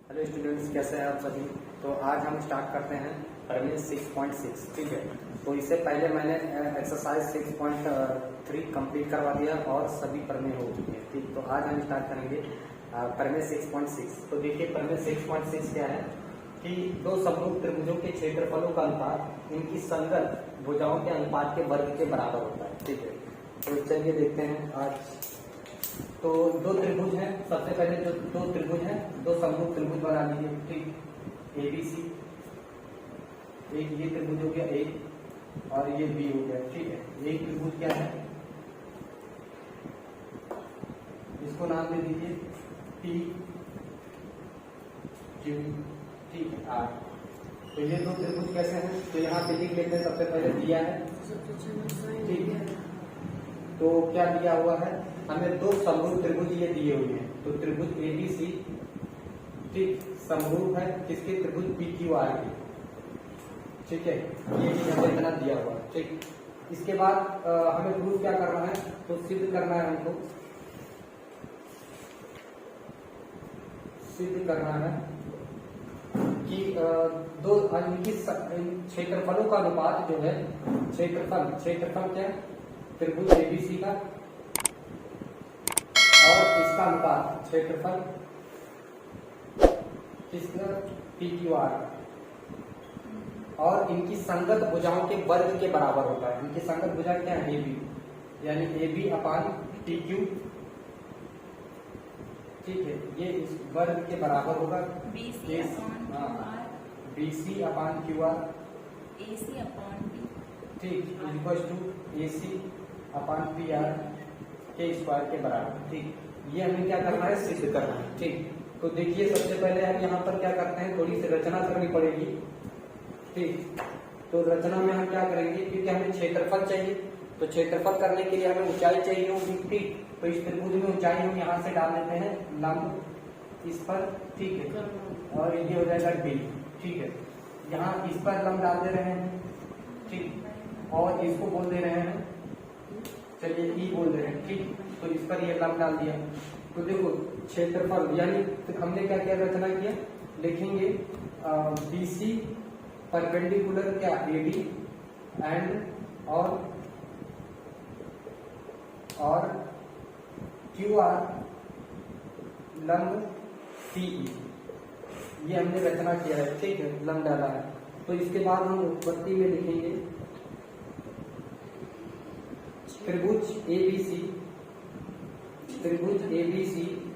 Hello students, कैसे हैं आप सभी। तो आज हम स्टार्ट करते हैं प्रमेय 6.6। ठीक है, तो इससे पहले मैंने एक्सरसाइज 6.3 कंप्लीट करवा दिया और सभी प्रमेय हो चुके हैं। ठीक, तो आज हम स्टार्ट करेंगे प्रमेय 6.6। तो देखिए, प्रमेय 6.6 क्या है कि दो समरूप त्रिभुजों के क्षेत्रफलों का अनुपात इनकी संगत भुजाओं के अनुपात के वर्ग के बराबर होता है। ठीक है, तो चलिए देखते हैं आज। तो दो त्रिभुज हैं, सबसे पहले जो दो त्रिभुज हैं, दो समरूप त्रिभुज बना लीजिए। ठीक, ABC, एक ये त्रिभुज हो गया A और ये B हो गया। ठीक है, एक त्रिभुज क्या है, इसको नाम दे दीजिए P Q। ठीक है, R। तो ये दो त्रिभुज कैसे हैं, तो यहाँ पे लिख लेते हैं। सबसे पहले दिया है, ठीक है, तो क्या दिया हुआ है हमें, दो समरूप त्रिभुज ये दिए हुए हैं। तो त्रिभुज ABC, ठीक, समरूप है किसके, त्रिभुज PQR के। ठीक है, ये हमें इतना दिया हुआ है। ठीक, इसके बाद हमें प्रूफ क्या करना है, तो सिद्ध करना है, हमको सिद्ध करना है कि दो इनकी क्षेत्रफलों का अनुपात जो है, क्षेत्रफल क्या है, त्रिभुज ABC का और इसका अनुपात क्षेत्रफल किसका, PQR, और इनकी संगत भुजाओं के वर्ग के बराबर होता है। इनकी संगत भुजा क्या है, AB, यानी AB अपान PQ। ठीक है, ये इस वर्ग के बराबर होगा BC upon QR, AC upon B। ठीक, equal to AC upon PR के स्क्वायर के बराबर। ठीक, ये हमें क्या करना है, सिद्ध करना है। ठीक, तो देखिए, सबसे पहले हम यहाँ पर क्या करते हैं, थोड़ी सी रचना करनी पड़ेगी। ठीक, तो रचना में हम क्या करेंगे, क्योंकि हमें क्षेत्रफल चाहिए, तो क्षेत्रफल करने के लिए हमें ऊंचाई चाहिए होगी। ठीक, तो इस त्रिभुज में ऊंचाई हम यहाँ से डाल देते हैं लंब इस पर। ठीक है, और ये हो जाएगा D। ठीक है, यहाँ इस पर लंब डाल दे रहे हैं। ठीक, और इसको बोल दे रहे हैं, चलिए E बोल दे रहे हैं। ठीक, तो इस पर ये लंब डाल दिया। तो देखो, क्षेत्रफल यानी हमने क्या क्या रचना किया, लिखेंगे BC परपेंडिकुलर क्या AD एंड और QR लंब PE, ये हमने रचना किया है। ठीक है, लंब डाला है। तो इसके बाद हम उत्पत्ति में लिखेंगे त्रिभुज ABC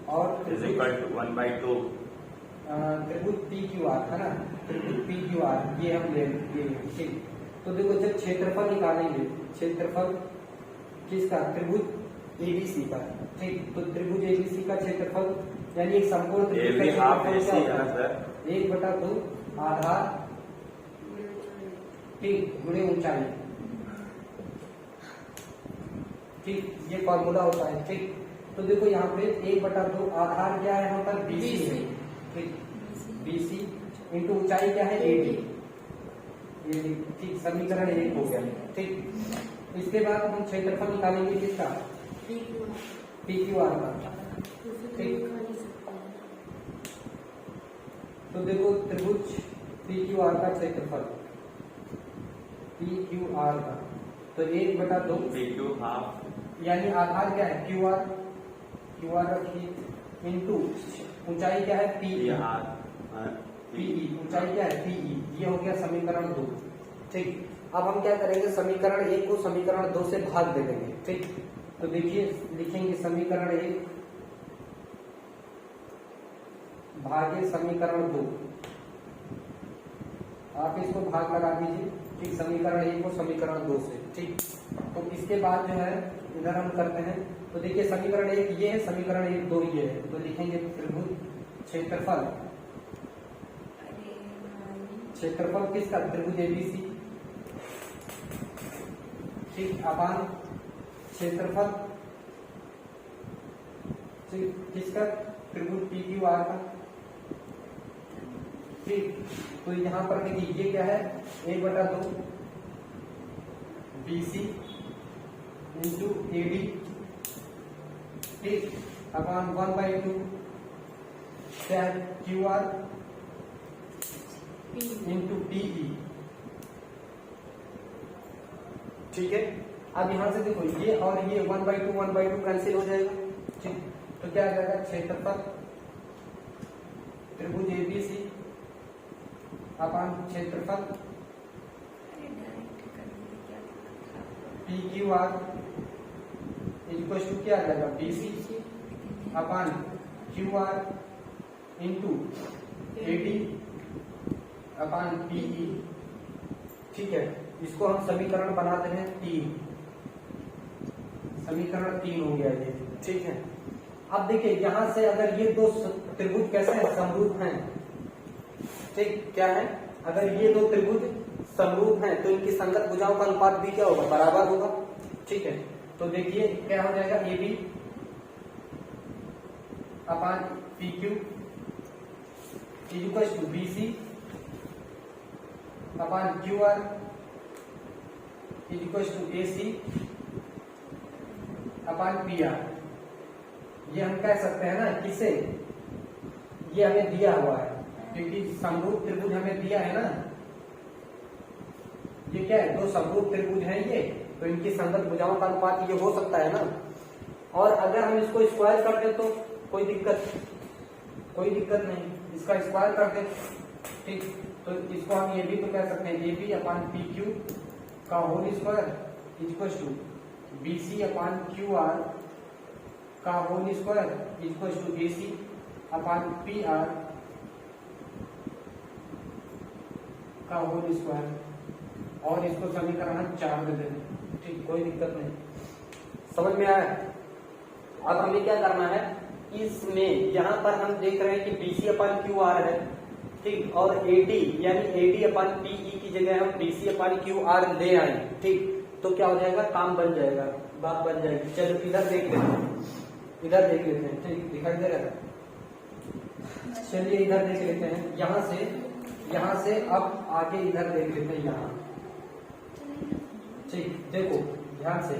और त्रिभुज 1/2 त्रिभुज PQR है ना, त्रिभुज PQR ये हम ले। ठीक, तो देखो, जब क्षेत्रफल निकालेंगे, क्षेत्रफल किसका, त्रिभुज ABC का। ठीक, तो त्रिभुज ABC का क्षेत्रफल यानी एक संपूर्ण त्रिभुज का क्षेत्रफल क्या होता है, 1/2 आधार, ठीक, गुणे ऊंचाई। ठीक, ये फॉर्मूला होता है। ठीक, तो देखो यहाँ पे 1/2 आधार क्या है, यहाँ पर BC है। ठीक, BC इंटू ऊंचाई क्या है, AD। ठीक, समीकरण 1 हो गया। ठीक, इसके बाद हम क्षेत्रफल निकालेंगे किसका, PQR का। ठीक, तो देखो, त्रिभुज PQR का क्षेत्रफल, PQR का, तो 1/2 PQ हाफ, यानी आधार क्या है, QR रखिए, इंटू ऊंचाई क्या है, PE, ऊंचाई क्या है, PE। ये हो गया समीकरण 2। ठीक, अब हम क्या करेंगे, समीकरण 1 को समीकरण 2 से भाग दे देंगे। ठीक, तो देखिए, लिखेंगे समीकरण 1 भागे समीकरण 2। आप इसको भाग लगा दीजिए। ठीक, समीकरण 1 को समीकरण 2 से। ठीक, तो इसके बाद जो है इधर हम करते हैं। तो देखिए, समीकरण 1 ये है, समीकरण 1 2 ये है। तो लिखेंगे त्रिभुज क्षेत्रफल किसका, त्रिभुज ABC। ठीक, अपान क्षेत्रफल किसका, त्रिभुज PQR का। ठीक, तो यहाँ पर देखिए, ये क्या है, 1/2 BC इंटू AD। ठीक, अपान 1/2 क्या है, क्यू आर इंटू पीई। ठीक है, अब यहां से देखो ये और ये 1/2 कैंसिल हो जाएगा। ठीक, तो क्या आ जाएगा, क्षेत्रफल त्रिभुज एबीसी अपान क्षेत्रफल P Q R equal to क्या आ जाएगा, BC upon Q R into AD upon PE. ठीक है, इसको हम समीकरण बनाते हैं 3, समीकरण 3 हो गया ये। ठीक है, अब देखिए यहां से अगर ये दो त्रिभुज कैसे हैं, समरूप हैं। ठीक, क्या है, अगर ये दो त्रिभुज समरूप हैं तो इनकी संगत भुजाओं का अनुपात भी क्या होगा, बराबर होगा। ठीक है, तो देखिए क्या हो जाएगा, A B upon P Q equal to B C upon Q R equal to A C upon P R. ये हम कह सकते हैं ना, किसे, ये हमें दिया हुआ है क्योंकि समरूप त्रिभुज हमें दिया है ना। ये क्या है, दो समरूप त्रिभुज हैं ये, तो इनकी संगत भुजाओं का अनुपात ये हो सकता है ना। और अगर हम इसको स्क्वायर कर दे तो कोई दिक्कत नहीं, इसका स्क्वायर कर दे। ठीक, तो इसको हम ये भी तो कह सकते हैं, A B upon P Q का whole square equal to B C upon Q R का whole square equal to A C upon P R का होल स्क्वायर। और इसको समीकरण हम 4 दे दें। ठीक, कोई दिक्कत नहीं, समझ में आया। अब हमें क्या करना है, इसमें यहां पर हम देख रहे हैं कि बीसी अपान क्यू आर है। ठीक, और एडी यानी एडी अपान पीई की जगह हम बीसी अपान क्यू आर ले आए। ठीक, तो क्या हो जाएगा, काम बन जाएगा, बात बन जाएगी। चलो इधर देख लेते हैं, इधर देख लेते हैं। ठीक, दिखाई दे रहा है, चलिए इधर देख लेते हैं। यहाँ से अब आगे इधर देख लेते हैं यहाँ। ठीक, देखो ध्यान से,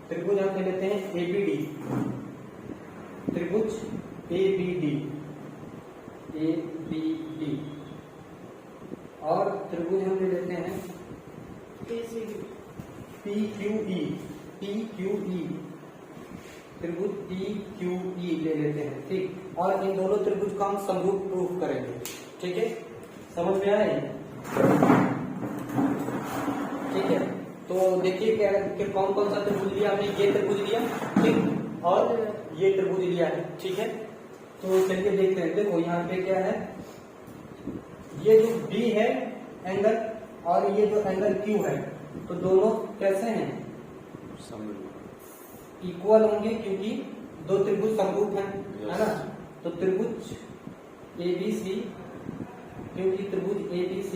त्रिभुज हम ले लेते हैं एबीडी, त्रिभुज एबीडी और त्रिभुज हम ले लेते हैं पीक्यूई, त्रिभुज पीक्यूई ले लेते हैं। ठीक, और इन दोनों त्रिभुज का हम समरूप प्रूफ करेंगे। ठीक है, समझ में आया। ठीक है, तो देखिए क्या कि कौन कौन सा त्रिभुज लिया हमने, ये त्रिभुज लिया, ठीक, और ये त्रिभुज लिया है। ठीक है, तो चलिए देखते हैं। देखो यहाँ पे क्या है, ये जो B है एंगल और ये जो एंगल Q है, तो दोनों कैसे हैं, इक्वल होंगे क्योंकि दो त्रिभुज समरूप हैं, है ना। तो त्रिभुज ABC, क्योंकि त्रिभुज ABC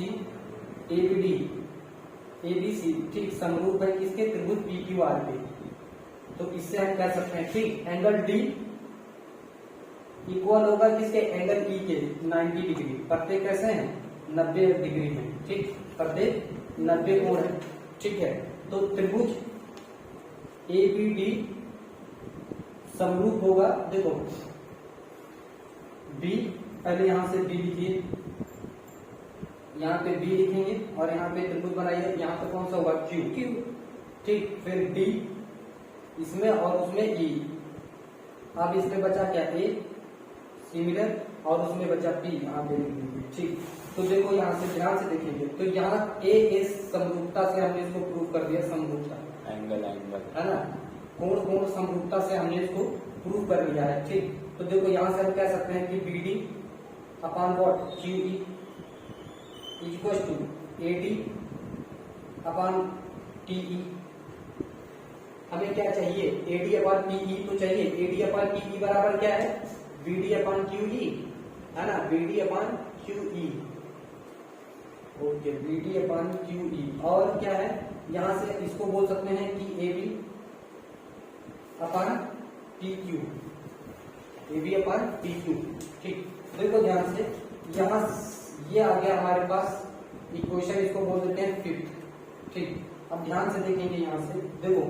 ABC ठीक समरूप है किसके, त्रिभुज PQR के। तो इससे हम कह सकते हैं, ठीक, एंगल D इक्वल होगा किसके, एंगल E के 90 डिग्री। पर्दे कैसे हैं, 90 डिग्री में। ठीक, पर्दे 90 कोण है। ठीक है, तो त्रिभुज ABD समरूप होगा। देखो B, पहले यहां से B लिखिए, यहाँ पे B लिखेंगे और यहाँ पे त्रिभुज बनाइए। यहाँ पे कौन सा होगा, Q। ठीक, फिर D इसमें और उसमें E। अब इसमें बचा क्या, A सिमिलर और उसमें बचा P। आप देख लीजिए। ठीक, तो देखो यहाँ से ध्यान से देखेंगे, तो यहाँ A समरूपता से हमने इसको प्रूव कर दिया, समरूपता एंगल है ना, कोण समरूपता से हमने इसको प्रूव कर लिया है। ठीक, तो देखो यहाँ से हम कह सकते हैं कि BD upon what, QE equal to AD upon TE। हमें क्या चाहिए, AD अपान PE तो चाहिए। AD अपान PE बराबर क्या है, BD अपान QE, है ना, BD अपान QE। ओके, BD अपान QE। और क्या है, यहां से इसको बोल सकते हैं कि AB अपान PQ, AB अपान PQ। ठीक, देखो ध्यान से, यहाँ ये आ गया हमारे पास इक्वेशन, इसको बोल देते हैं 5th। ठीक, अब ध्यान से देखेंगे, यहाँ से देखो,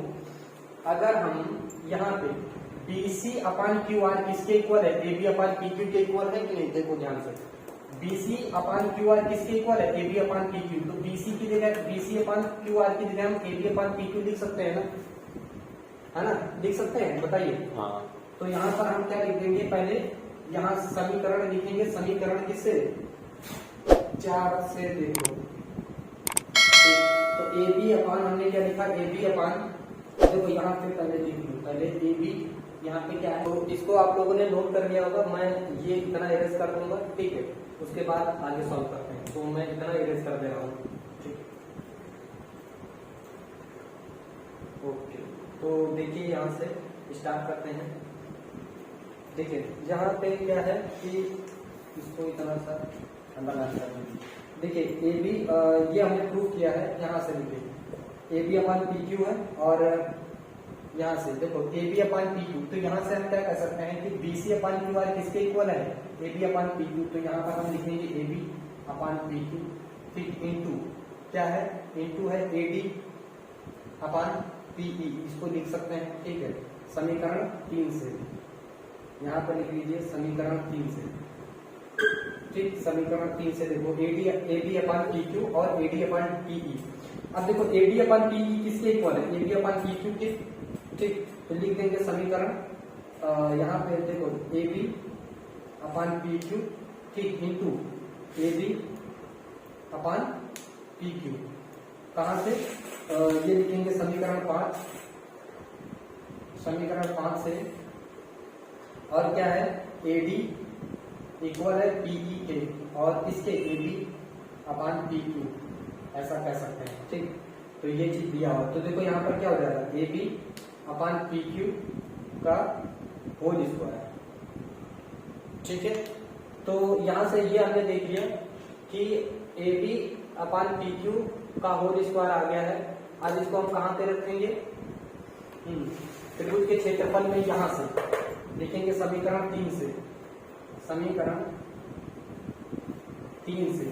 अगर हम यहाँ पे BC अपान QR किसके इक्वल है? AB अपान PQ के इक्वल है कि नहीं? देखो ध्यान से, BC अपान QR किसके इक्वल है? AB अपान PQ। तो BC की जगह BC अपान QR की जगह हम AB अपान PQ लिख सकते हैं ना, है ना? लिख सकते हैं, बताइए। हाँ। तो यहाँ पर हम क्या लिख देंगे? पहले यहाँ समीकरण लिखेंगे। समीकरण किससे? 4 से। देखो तो AB अपान हमने क्या लिखा? AB अपान, देखो यहाँ पे पहले लिख लूं, पहले AB यहाँ पे क्या है, तो इसको आप लोगों ने नोट कर लिया होगा। मैं ये इतना इरेज कर दूंगा, ठीक है? उसके बाद आगे सॉल्व करते हैं। तो मैं इतना इरेज कर दे रहा हूँ, ठीक। ओके, तो देखिए यहाँ से स्टार्ट करते हैं। देखिए यहाँ पे क्या है कि इसको इतना सा अंदर ना कर दीजिए। देखिए AB ये हमने प्रूव किया है। यहाँ से देखिए AB अपान PQ है, और यहाँ से देखो AB अपान PQ। तो यहाँ से हम क्या कर सकते हैं कि BC अपान QR किसके इक्वल है? AB अपान PQ। तो यहाँ पर हम लिखेंगे AB अपान PQ, ठीक, इंटू क्या है? इंटू है AD अपान PE, इसको लिख सकते हैं, ठीक है? समीकरण 3 से यहाँ पर लिख लीजिए, समीकरण 3 से, ठीक। समीकरण 3 से देखो AB अपान PQ और AD अपान PE। अब देखो AD अपान PE किसके इक्वल है? AB अपान PQ के, ठीक। तो लिख देंगे समीकरण यहाँ पे देखो AB अपान PQ, ठीक, इंटू AB अपान PQ। कहाँ से? ये लिखेंगे समीकरण 5, समीकरण 5 से। और क्या है? AD इक्वल है PE के, और इसके AB अपान PQ, ऐसा कह सकते हैं, ठीक। तो ये चीज दिया हुआ। तो देखो यहाँ पर क्या हो जाएगा? AB अपान PQ का होल स्क्वायर, ठीक है? तो यहाँ से ये हमने देख लिया कि AB अपान PQ का होल स्क्वायर आ गया है। आज इसको हम कहाँ पे रखेंगे? त्रिभुज के क्षेत्रफल में, यहाँ से लिखेंगे समीकरण 3 से, समीकरण 3 से।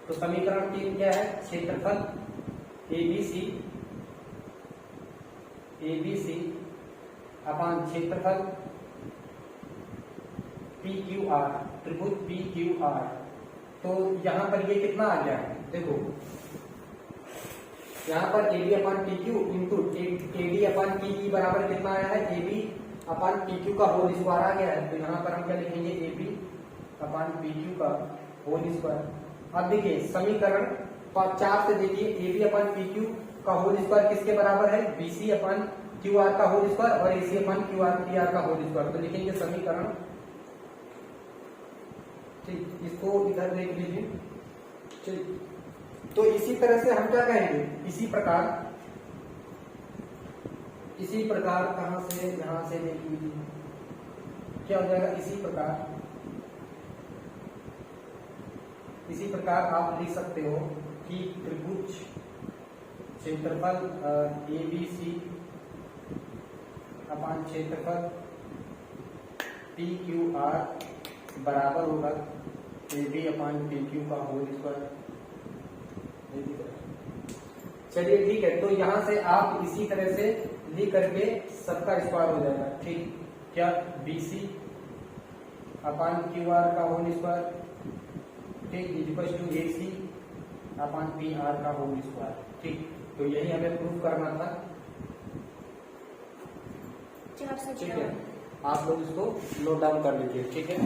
तो समीकरण 3 क्या है? क्षेत्रफल ABC अपान क्षेत्रफल PQR, त्रिभुज PQR। तो यहाँ पर ये कितना आ गया है? देखो यहाँ पर AB अपान PQ इंटू AD अपान PE बराबर कितना आया है? AB अपान PQ का होल स्क्वायर आ गया है। तो यहाँ पर हम क्या लिखेंगे? AB अपान PQ का होल स्क्वायर। अब देखिए समीकरण 4 से देखिए AB अपान PQ का होल स्क्वायर किसके बराबर है? BC अपान QR का होल स्क्वायर और AC अपान PR का होल स्क्वायर। तो लिखेंगे समीकरण, ठीक, इसको इधर देख लीजिए, ठीक। तो इसी तरह से हम क्या कहेंगे? इसी प्रकार कहां से? यहां से देख लीजिए क्या हो जाएगा? इसी प्रकार आप लिख सकते हो कि त्रिभुज क्षेत्रफल ABC अपान क्षेत्रफल PQR बराबर होगा AB अपान PQ का होल स्क्वायर। चलिए ठीक है। तो यहां से आप इसी तरह से लिख करके सबका स्क्वायर हो जाएगा, ठीक। क्या? BC अपान QR का होल स्क्वायर, ठीक, equal to AC upon PR का होल स्क्वायर, ठीक। तो यही हमें प्रूफ करना था, ठीक है? आप लोग इसको नोट डाउन कर लीजिए, ठीक है?